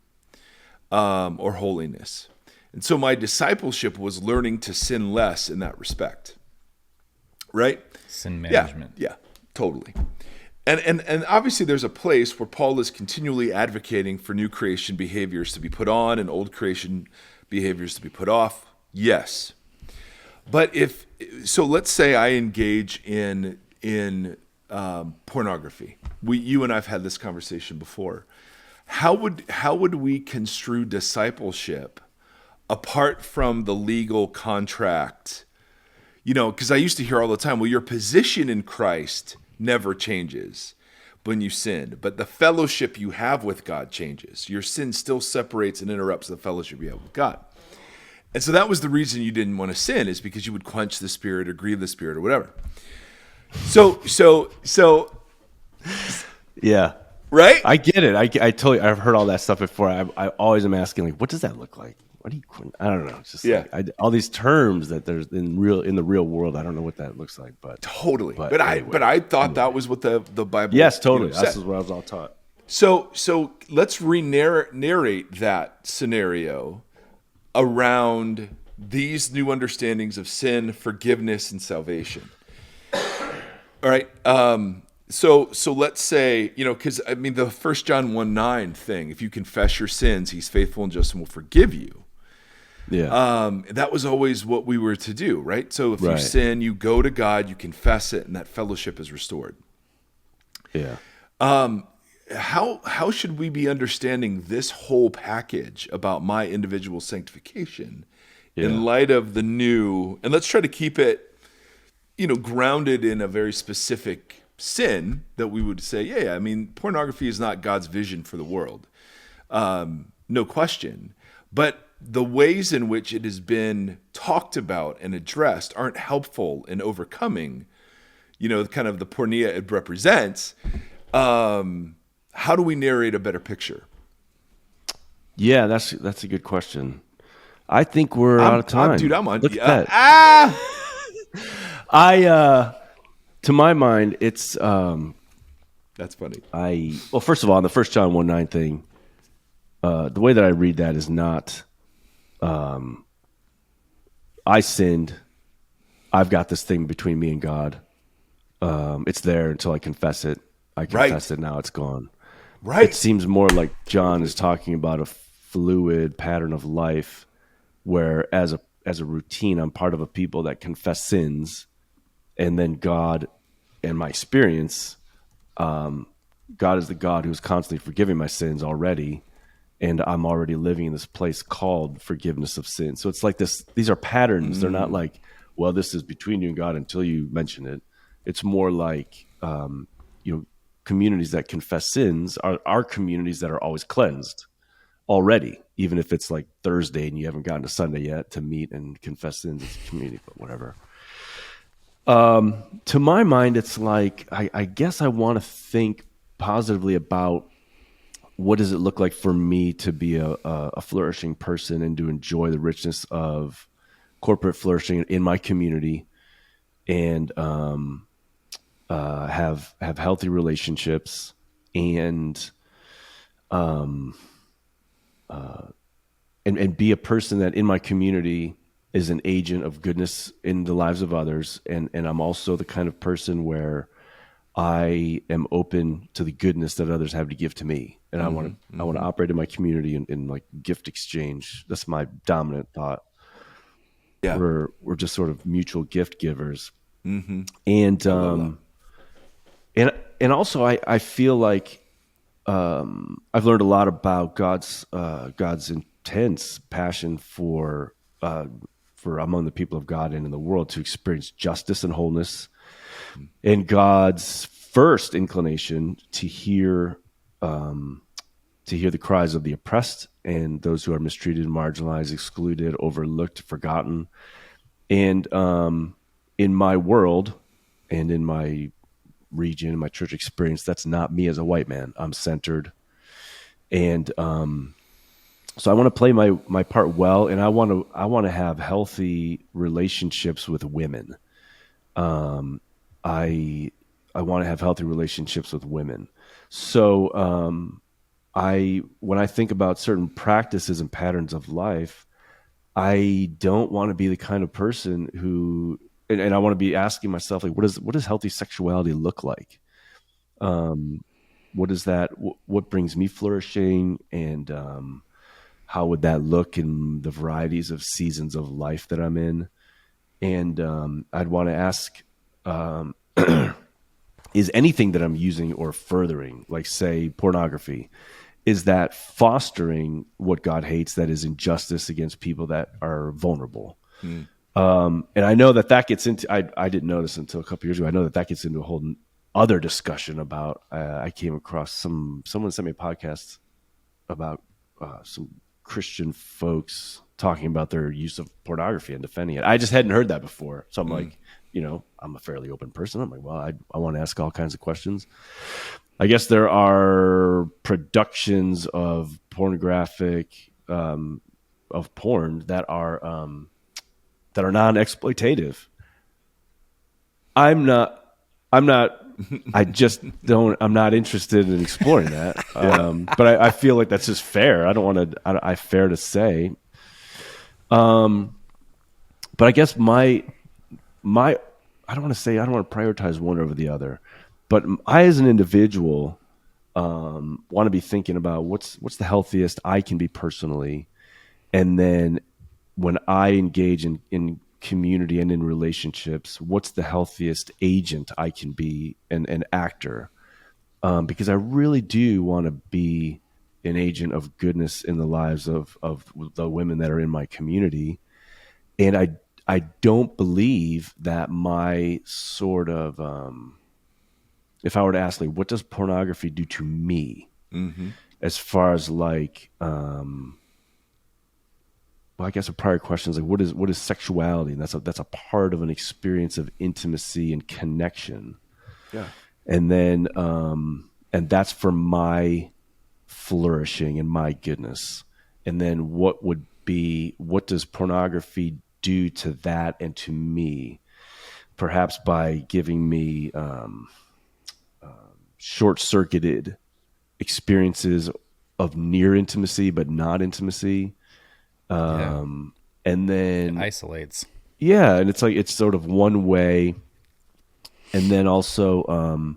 or holiness. And so my discipleship was learning to sin less in that respect. Right? Sin management. Yeah, totally. And obviously there's a place where Paul is continually advocating for new creation behaviors to be put on and old creation behaviors to be put off. Yes. But let's say I engage in pornography. You and I've had this conversation before. How would we construe discipleship apart from the legal contract? Because I used to hear all the time, well, your position in Christ never changes when you sin, but the fellowship you have with God changes. Your sin still separates and interrupts the fellowship you have with God. And so that was the reason you didn't want to sin, is because you would quench the Spirit or grieve the Spirit or whatever. So yeah. Right? I get it. I've heard all that stuff before. I always am asking, like, what does that look like? I don't know. It's just all these terms that there's in the real world. I don't know what that looks like, but totally. But I thought that was what the Bible. Yes, totally. That's what I was all taught. So let's narrate that scenario around these new understandings of sin, forgiveness, and salvation. All right. So let's say, because the 1 John 1:9 thing, if you confess your sins, he's faithful and just and will forgive you. Yeah. That was always what we were to do, right? So if you sin, you go to God, you confess it, and that fellowship is restored. Yeah. How should we be understanding this whole package about my individual sanctification in light of the new, and let's try to keep it, grounded in a very specific sin that we would say, I mean, pornography is not God's vision for the world. No question. But the ways in which it has been talked about and addressed aren't helpful in overcoming, kind of the pornea it represents. How do we narrate a better picture? Yeah, that's a good question. I think we're out of time. Dude, I'm on. Look at that. To my mind, it's that's funny. Well, first of all, on the 1 John 1:9 thing, the way that I read that is not, I sinned. I've got this thing between me and God. It's there until I confess it. I confess it. Now it's gone. Right. It seems more like John is talking about a fluid pattern of life, where as a routine, I'm part of a people that confess sins, and then God, in my experience, God is the God who's constantly forgiving my sins already, and I'm already living in this place called forgiveness of sin. So it's like this. These are patterns. They're not like, well, this is between you and God until you mention it. It's more like, communities that confess sins are communities that are always cleansed already, even if it's like Thursday and you haven't gotten to Sunday yet to meet and confess sins as a community, but whatever. To my mind, it's like, I guess I want to think positively about what does it look like for me to be a flourishing person and to enjoy the richness of corporate flourishing in my community, and have healthy relationships, and be a person that in my community is an agent of goodness in the lives of others. And I'm also the kind of person where I am open to the goodness that others have to give to me. And I want to operate in my community in like gift exchange. That's my dominant thought. Yeah. We're just sort of mutual gift givers. Mm-hmm. And also I feel like, I've learned a lot about God's intense passion for among the people of God and in the world to experience justice and wholeness, and God's first inclination to hear the cries of the oppressed and those who are mistreated, marginalized, excluded, overlooked, forgotten. And in my world and in my region, in my church experience, that's not me as a white man. I'm centered. And so I want to play my part well, and I want to have healthy relationships with women. I want to have healthy relationships with women. So when I think about certain practices and patterns of life, I don't want to be the kind of person who, and I want to be asking myself, like, what does healthy sexuality look like? What is that? What brings me flourishing? And how would that look in the varieties of seasons of life that I'm in? And I'd want to ask, is anything that I'm using or furthering, like say pornography, is that fostering what God hates, that is injustice against people that are vulnerable? And I know that gets into, I didn't know this until a couple years ago. I know that gets into a whole other discussion about, I came across someone sent me a podcast about some Christian folks talking about their use of pornography and defending it. I just hadn't heard that before. So I'm like, I'm a fairly open person. I'm like, well, I want to ask all kinds of questions. I guess there are productions of pornographic, of porn that are non-exploitative. I'm not, I'm not interested in exploring that. But I feel like that's just fair. I fair to say. But I guess I don't want to prioritize one over the other, but I, as an individual, want to be thinking about what's the healthiest I can be personally. And then when I engage in community and in relationships, what's the healthiest agent I can be, an actor? Because I really do want to be an agent of goodness in the lives of the women that are in my community. And I don't believe that my sort of, if I were to ask, like, what does pornography do to me? Mm-hmm. As far as like, well, I guess a prior question is like, what is sexuality? And that's a part of an experience of intimacy and connection. Yeah. And then, and that's for my flourishing and my goodness. And then what does pornography do to that and to me? Perhaps by giving me short-circuited experiences of near intimacy, but not intimacy. And then it isolates. Yeah. And it's sort of one way. And then also,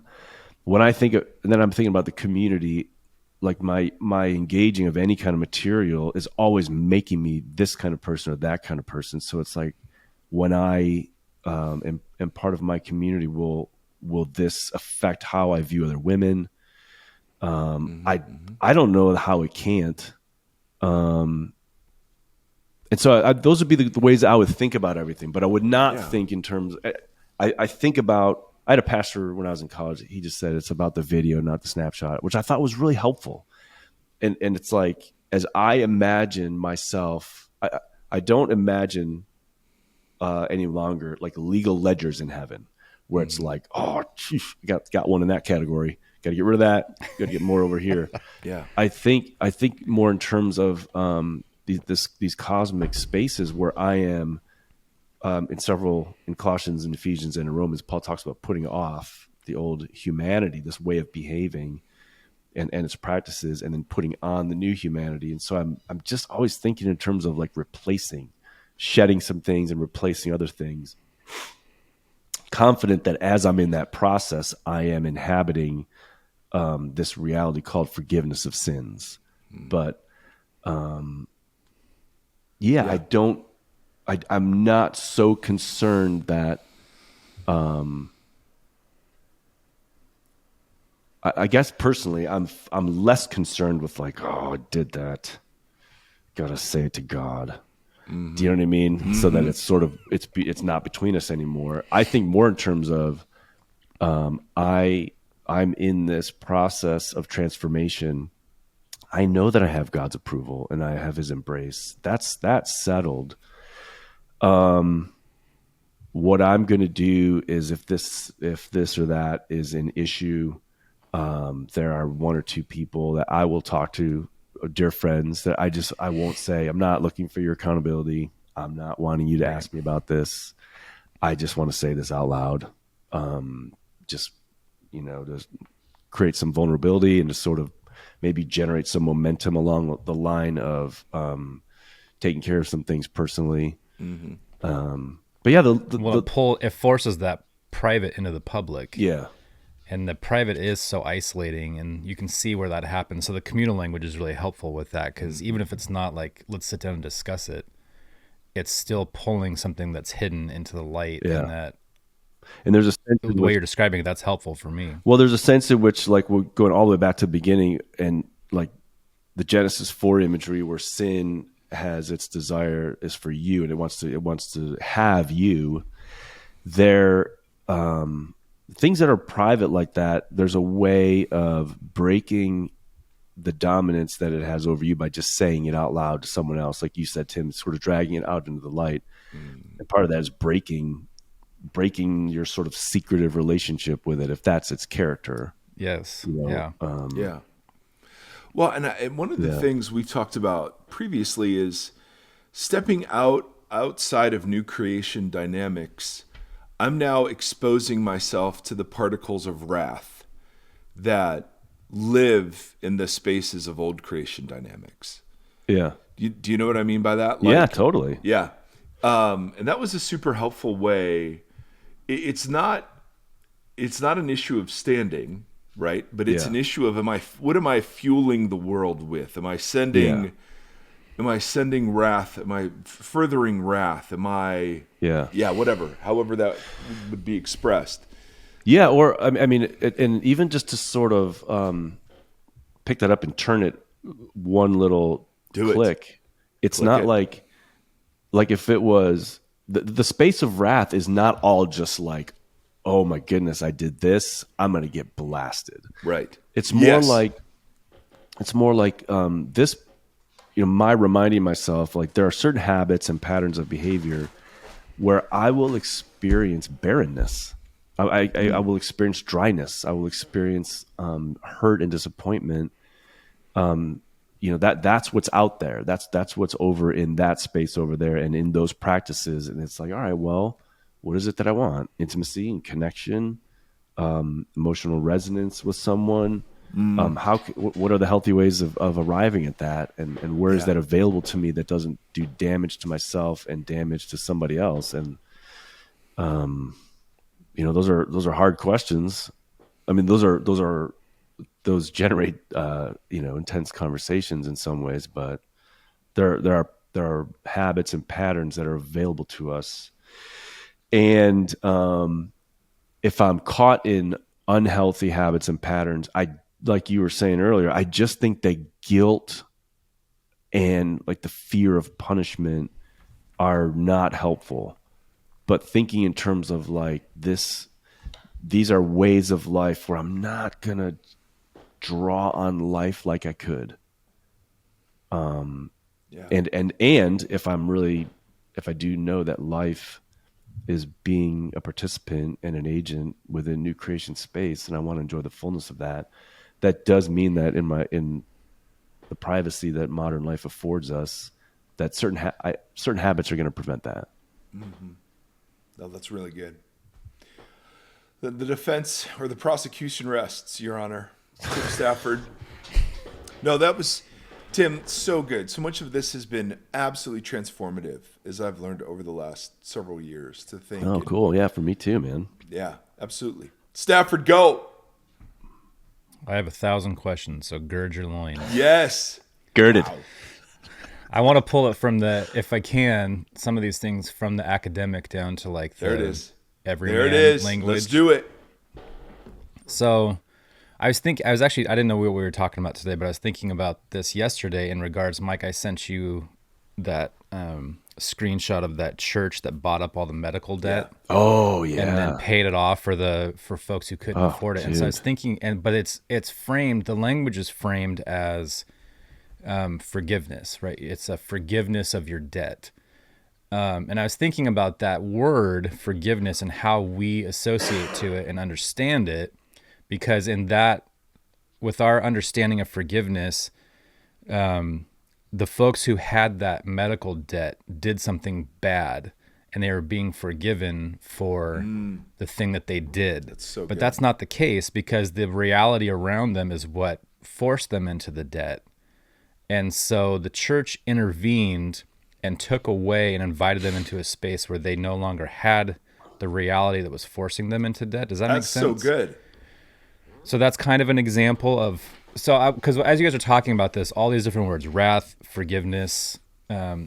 when I think and then I'm thinking about the community, like my engaging of any kind of material is always making me this kind of person or that kind of person. So it's like when I am part of my community, will this affect how I view other women? I don't know how it can't. And so those would be the ways I would think about everything, but I would not think in terms. I think about. I had a pastor when I was in college. He just said it's about the video, not the snapshot, which I thought was really helpful. And it's like, as I imagine myself, I don't imagine any longer like legal ledgers in heaven, where it's like, oh, geez, got one in that category. Got to get rid of that. Got to get more over here. Yeah. I think more in terms of these cosmic spaces where I am. In Colossians and Ephesians and in Romans, Paul talks about putting off the old humanity, this way of behaving and its practices, and then putting on the new humanity. And so I'm just always thinking in terms of like shedding some things and replacing other things. Confident that as I'm in that process, I am inhabiting this reality called forgiveness of sins. But I'm not so concerned that, I guess personally, I'm less concerned with like, oh, I did that. Gotta say it to God. Mm-hmm. Do you know what I mean? Mm-hmm. So that it's sort of it's not between us anymore. I think more in terms of, I'm in this process of transformation. I know that I have God's approval and I have His embrace. That's settled. What I'm going to do is if this or that is an issue, there are one or two people that I will talk to, dear friends, that I won't say, I'm not looking for your accountability. I'm not wanting you to ask me about this. I just want to say this out loud. Just create some vulnerability and to sort of maybe generate some momentum along the line of, taking care of some things personally. Mm-hmm. But yeah, it forces that private into the public. Yeah. And the private is so isolating, and you can see where that happens. So the communal language is really helpful with that, because even if it's not like, let's sit down and discuss it, it's still pulling something that's hidden into the light. Yeah. And there's a sense the way you're describing it, that's helpful for me. Well, there's a sense in which, like, we're going all the way back to the beginning, and like the Genesis 4 imagery where sin has its desire is for you, and it wants to have you. There, things that are private like that, there's a way of breaking the dominance that it has over you by just saying it out loud to someone else. Like you said, Tim, sort of dragging it out into the light. And part of that is breaking your sort of secretive relationship with it, if that's its character. Yes. Yeah. Yeah. Well, and one of the things we've talked about previously is stepping outside of new creation dynamics. I'm now exposing myself to the particles of wrath that live in the spaces of old creation dynamics. Yeah. Do you know what I mean by that? Yeah, totally. Yeah. And that was a super helpful way. It's not an issue of standing, right? But it's an issue of what am I fueling the world with? Am I sending wrath? Am I furthering wrath? Am I whatever, however that would be expressed. Yeah, or I mean, and even just to sort of pick that up and turn it one little click. It's not like like if it was the space of wrath is not all just like, oh my goodness, I did this, I'm going to get blasted. Right. It's more like this, my reminding myself, like there are certain habits and patterns of behavior where I will experience barrenness. I will experience dryness. I will experience hurt and disappointment. That's what's out there. That's what's over in that space over there and in those practices. And it's like, all right, well, what is it that I want? Intimacy and connection, emotional resonance with someone. What are the healthy ways of arriving at that? And where is that available to me that doesn't do damage to myself and damage to somebody else? And, those are hard questions. I mean, those generate, intense conversations in some ways, but there are habits and patterns that are available to us. And, if I'm caught in unhealthy habits and patterns, like you were saying earlier, I just think that guilt and like the fear of punishment are not helpful. But thinking in terms of like these are ways of life where I'm not going to draw on life like I could. And if I do know that life is being a participant and an agent within new creation space, and I want to enjoy the fullness of that, that does mean that in the privacy that modern life affords us, that certain habits are going to prevent that. Mm-hmm. No, that's really good. The defense or the prosecution rests, Your Honor. Tim Stafford. No, that was, Tim, so good. So much of this has been absolutely transformative, as I've learned over the last several years to think. Oh, cool. Yeah, for me too, man. Yeah, absolutely. Stafford, go. I have 1,000 questions, so gird your loins. Yes. Girded. Wow. I want to pull it from if I can, some of these things from the academic down to like the there it is. Everyman language. Let's do it. So I didn't know what we were talking about today, but I was thinking about this yesterday in regards, Mike, I sent you that screenshot of that church that bought up all the medical debt. Yeah. Oh yeah. And then paid it off for folks who couldn't afford it. Dude. And so I was thinking, but it's framed, the language is framed as forgiveness, right? It's a forgiveness of your debt. And I was thinking about that word forgiveness and how we associate to it and understand it, because in that, with our understanding of forgiveness, the folks who had that medical debt did something bad and they were being forgiven for the thing that they did. That's so but good. That's not the case, because the reality around them is what forced them into the debt. And so the church intervened and took away and invited them into a space where they no longer had the reality that was forcing them into debt. Does that make sense? That's so good. So that's kind of an example of, because as you guys are talking about this, all these different words, wrath, forgiveness,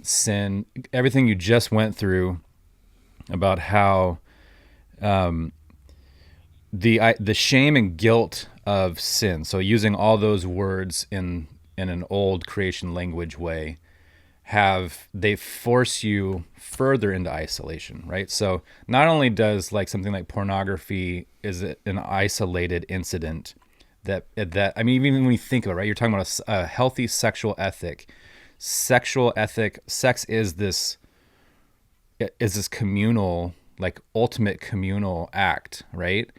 sin, everything you just went through about how the shame and guilt of sin. So using all those words in an old creation language way, they force you further into isolation, right? So not only does like something like pornography is an isolated incident that I mean, even when you think of it, right, you're talking about a healthy sexual ethic. Sex is this communal, like ultimate communal act, right?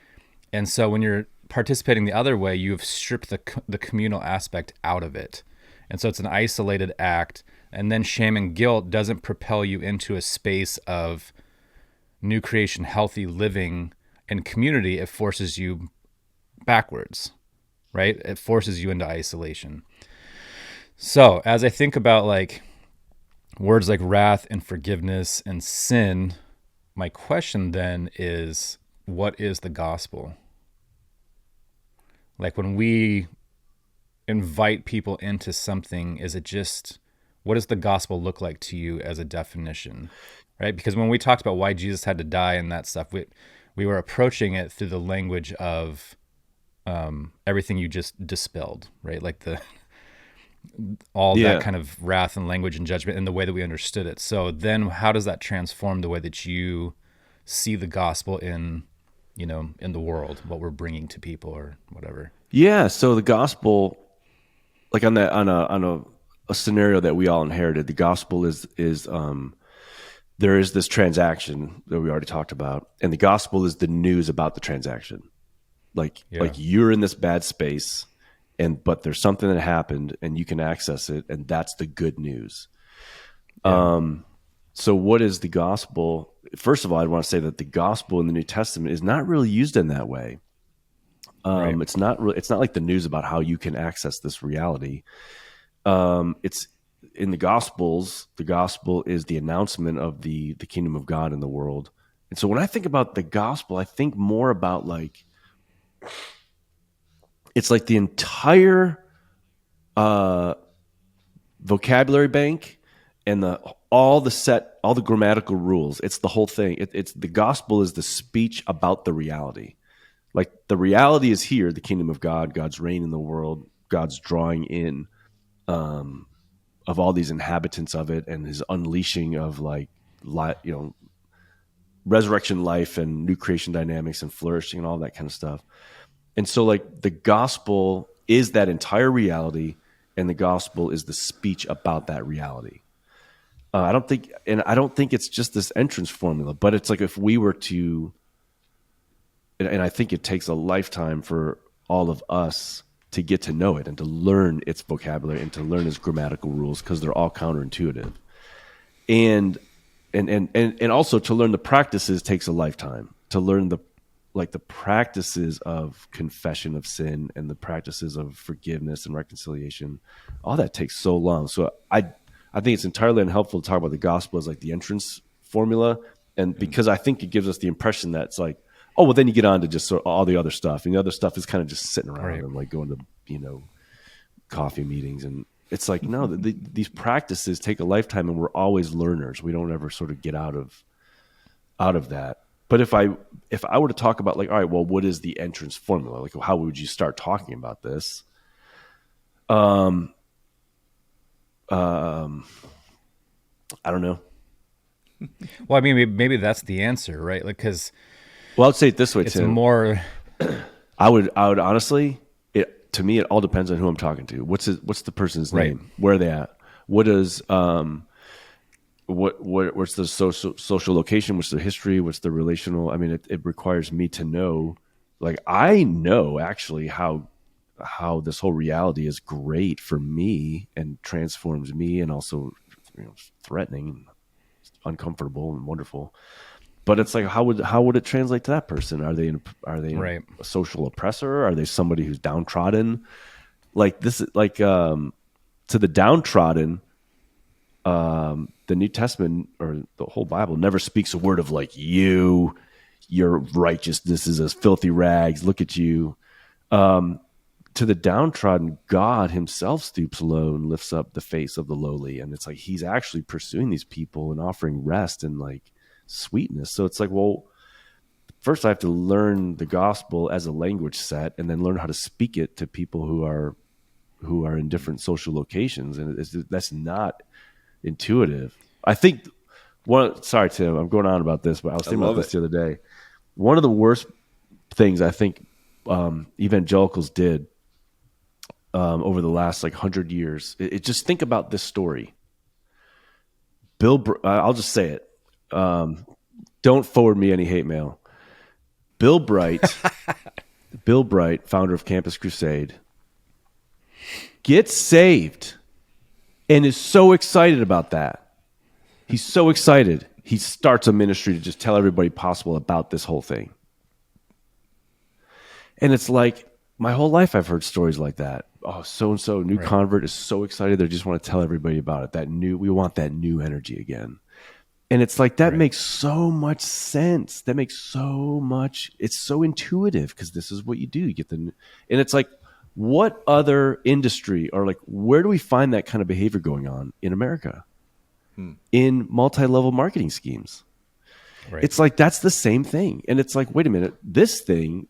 And so when you're participating the other way, you've stripped the communal aspect out of it. And so it's an isolated act. And then shame and guilt doesn't propel you into a space of new creation, healthy living and community. It forces you backwards, right? It forces you into isolation. So as I think about like words like wrath and forgiveness and sin, my question then is, what is the gospel? Like when we invite people into something, is it just, what does the gospel look like to you as a definition, right? Because when we talked about why Jesus had to die and that stuff, we were approaching it through the language of everything you just dispelled, right? Like all that kind of wrath and language and judgment in the way that we understood it. So then how does that transform the way that you see the gospel in the world, what we're bringing to people or whatever? Yeah. So the gospel, like on a scenario that we all inherited, the gospel is there is this transaction that we already talked about, and the gospel is the news about the transaction. Like you're in this bad space, but there's something that happened and you can access it, and that's the good news. So what is the gospel? First of all, I'd want to say that the gospel in the New Testament is not really used in that way. It's not like the news about how you can access this reality. It's in the Gospels. The gospel is the announcement of the kingdom of God in the world. And so when I think about the gospel, I think more about like, it's like the entire vocabulary bank and all the grammatical rules. It's the whole thing. It's the gospel is the speech about the reality. Like the reality is here, the kingdom of God, God's reign in the world, God's drawing in of all these inhabitants of it, and his unleashing of resurrection life and new creation dynamics and flourishing and all that kind of stuff. And so like the gospel is that entire reality, and the gospel is the speech about that reality. I don't think it's just this entrance formula, but it's like if we were to, and I think it takes a lifetime for all of us to get to know it and to learn its vocabulary and to learn its grammatical rules, because they're all counterintuitive. And also to learn the practices takes a lifetime. To learn the practices of confession of sin and the practices of forgiveness and reconciliation, all that takes so long. So I think it's entirely unhelpful to talk about the gospel as like the entrance formula, and because I think it gives us the impression that it's like, oh, well, then you get on to just sort of all the other stuff, and the other stuff is kind of just sitting around and like going to coffee meetings, and it's like no, these practices take a lifetime, and we're always learners. We don't ever sort of get out of that. But if I were to talk about like, all right, well, what is the entrance formula? Like, how would you start talking about this? I don't know. Well, I mean, maybe that's the answer, right? Like, because well, I'd say it this way, it's Tim. more. I would honestly. To me, it all depends on who I'm talking to. What's the person's name? Where are they at? What is what's the social location? What's their history? What's the relational? I mean, it requires me to know. Like, I know actually how this whole reality is great for me and transforms me, and also threatening and uncomfortable and wonderful. But it's like, how would it translate to that person? Are they a social oppressor? Are they somebody who's downtrodden? Like this, like to the downtrodden, the New Testament or the whole Bible never speaks a word of like your righteousness is as filthy rags. Look at you. To the downtrodden, God himself stoops low and lifts up the face of the lowly. And it's like, he's actually pursuing these people and offering rest and like sweetness. So it's like, well, first I have to learn the gospel as a language set, and then learn how to speak it to people who are in different social locations. And that's not intuitive. I think sorry, Tim, I'm going on about this, but I was thinking about this the other day. One of the worst things I think evangelicals did over the last like 100 years, just think about this story. I'll just say it. Don't forward me any hate mail. Bill Bright, founder of Campus Crusade, gets saved and is so excited about that. He's so excited. He starts a ministry to just tell everybody possible about this whole thing. And it's like, my whole life I've heard stories like that. Oh, so-and-so, new convert is so excited. They just want to tell everybody about it. We want that new energy again. And it's like, that makes so much sense. It's so intuitive, because this is what you do. You get and it's like, what other industry, or like, where do we find that kind of behavior going on in America? In multi-level marketing schemes. Right. It's like, that's the same thing. And it's like, wait a minute, this thing,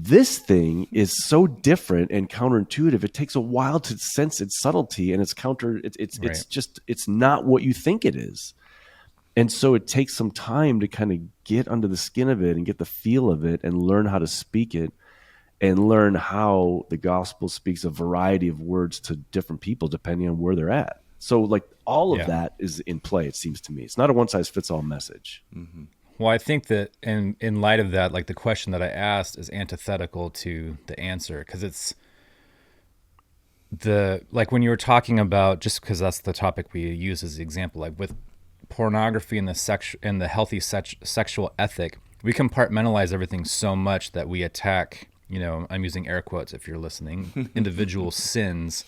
This thing is so different and counterintuitive. It takes a while to sense its subtlety, and it's it's not what you think it is. And so it takes some time to kind of get under the skin of it and get the feel of it and learn how to speak it and learn how the gospel speaks a variety of words to different people depending on where they're at. So like all of that is in play, it seems to me. It's not a one-size-fits-all message. Mm-hmm. Well, I think that in light of that, like the question that I asked is antithetical to the answer, because it's like when you were talking about, just because that's the topic we use as the example, like with pornography and the healthy sexual ethic, we compartmentalize everything so much that we attack, I'm using air quotes if you're listening, individual sins.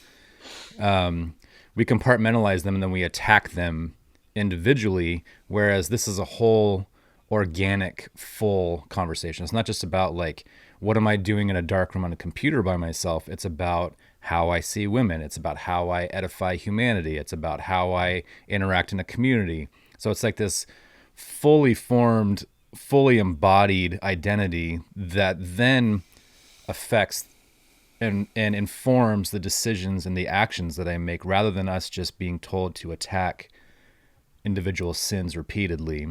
We compartmentalize them and then we attack them individually, whereas this is a whole organic, full conversation. It's not just about like, what am I doing in a dark room on a computer by myself? It's about how I see women. It's about how I edify humanity. It's about how I interact in a community. So it's like this fully formed, fully embodied identity that then affects and informs the decisions and the actions that I make, rather than us just being told to attack individual sins repeatedly.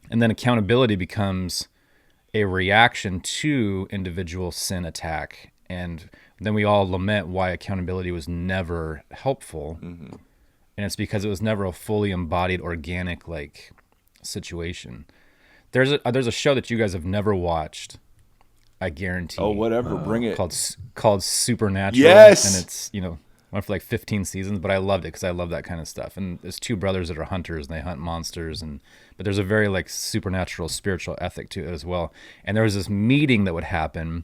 And then accountability becomes a reaction to individual sin attack. And then we all lament why accountability was never helpful. Mm-hmm. And it's because it was never a fully embodied, organic like situation. There's a show that you guys have never watched, I guarantee. Oh, whatever, bring it. Called Supernatural. Yes. And it's, went for like 15 seasons, but I loved it because I love that kind of stuff. And there's two brothers that are hunters and they hunt monsters, but there's a very like supernatural, spiritual ethic to it as well. And there was this meeting that would happen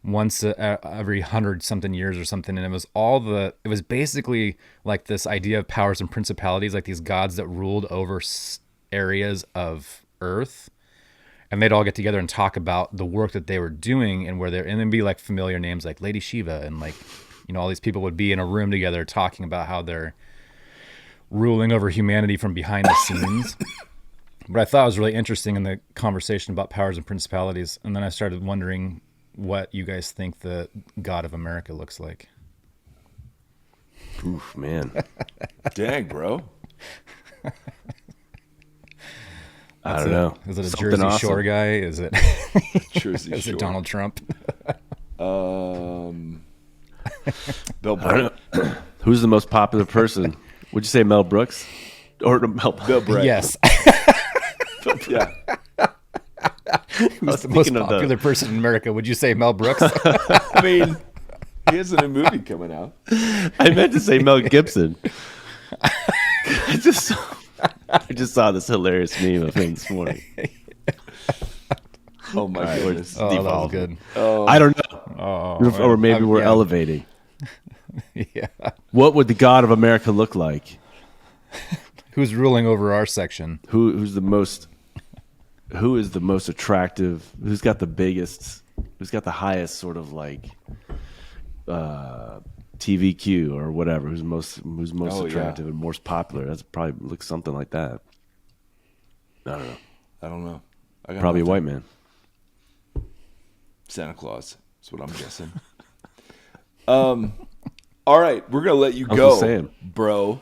once every 100-something years or something, and it was basically like this idea of powers and principalities, like these gods that ruled over areas of Earth, and they'd all get together and talk about the work that they were doing and and then be like familiar names like Lady Shiva and like, all these people would be in a room together talking about how they're ruling over humanity from behind the scenes. But I thought it was really interesting in the conversation about powers and principalities, and then I started wondering what you guys think the God of America looks like. Oof, man. Dang, bro. I don't know. Is it a Something Jersey awesome. Shore guy? Is it Jersey Is Shore? it Donald Trump? Bill Brett. Who's the most popular person? Would you say Mel Brooks? Or Bill Brett. Yes. Yeah. Who's the most popular person in America? Would you say Mel Brooks? I mean, he has a new movie coming out. I meant to say Mel Gibson. I just saw this hilarious meme of him this morning. Oh my goodness. Oh, that was good. I don't know. Or maybe we're elevating. Yeah. What would the God of America look like? Who's ruling over our section? Who is the most attractive? Who's got the biggest? Who's got the highest sort of like TVQ or whatever? Who's most attractive and most popular? That's probably looks something like that. I don't know. Probably a white man. Santa Claus. That's what I'm guessing. All right, we're gonna let you go, bro.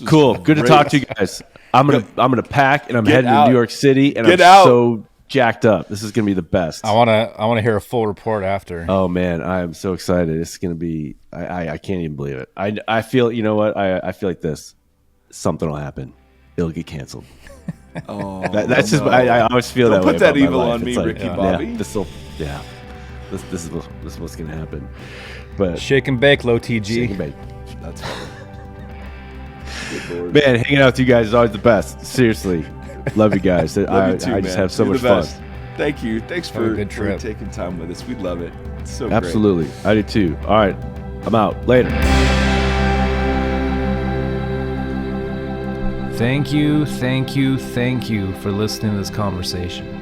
Cool. Good to talk to you guys. I'm gonna pack and I'm heading to New York City and I'm so jacked up. This is gonna be the best. I wanna hear a full report after. Oh man, I am so excited. It's gonna be I can't even believe it. I feel, you know what? I feel like this. Something will happen. It'll get canceled. Oh, that's just I always feel Don't that way. Put that about evil my life. on me, It's like, Ricky Bobby. This is what's gonna happen. But shake and bake, low TG. Shake and bake. That's funny. Good Lord. Man, hanging out with you guys is always the best. Seriously, love you guys. Love you too, I just man. have so You're much the fun. best. Thank you. Thanks Have a for good trip. taking time with us. We love it. It's so Absolutely, great. I do too. All right, I'm out. Later. Thank you for listening to this conversation.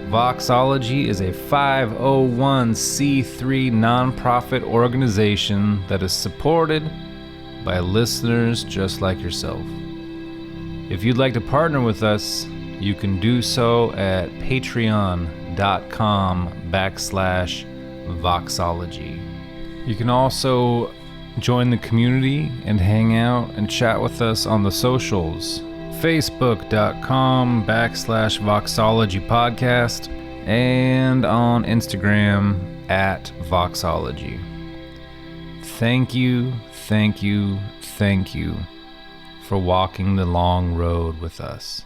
Voxology is a 501c3 nonprofit organization that is supported by listeners just like yourself. If you'd like to partner with us, you can do so at patreon.com/VoxologyPod. facebook.com/Voxology. You can also join the community and hang out and chat with us on the socials. facebook.com/Voxology podcast and on Instagram @Voxology. Thank you for walking the long road with us.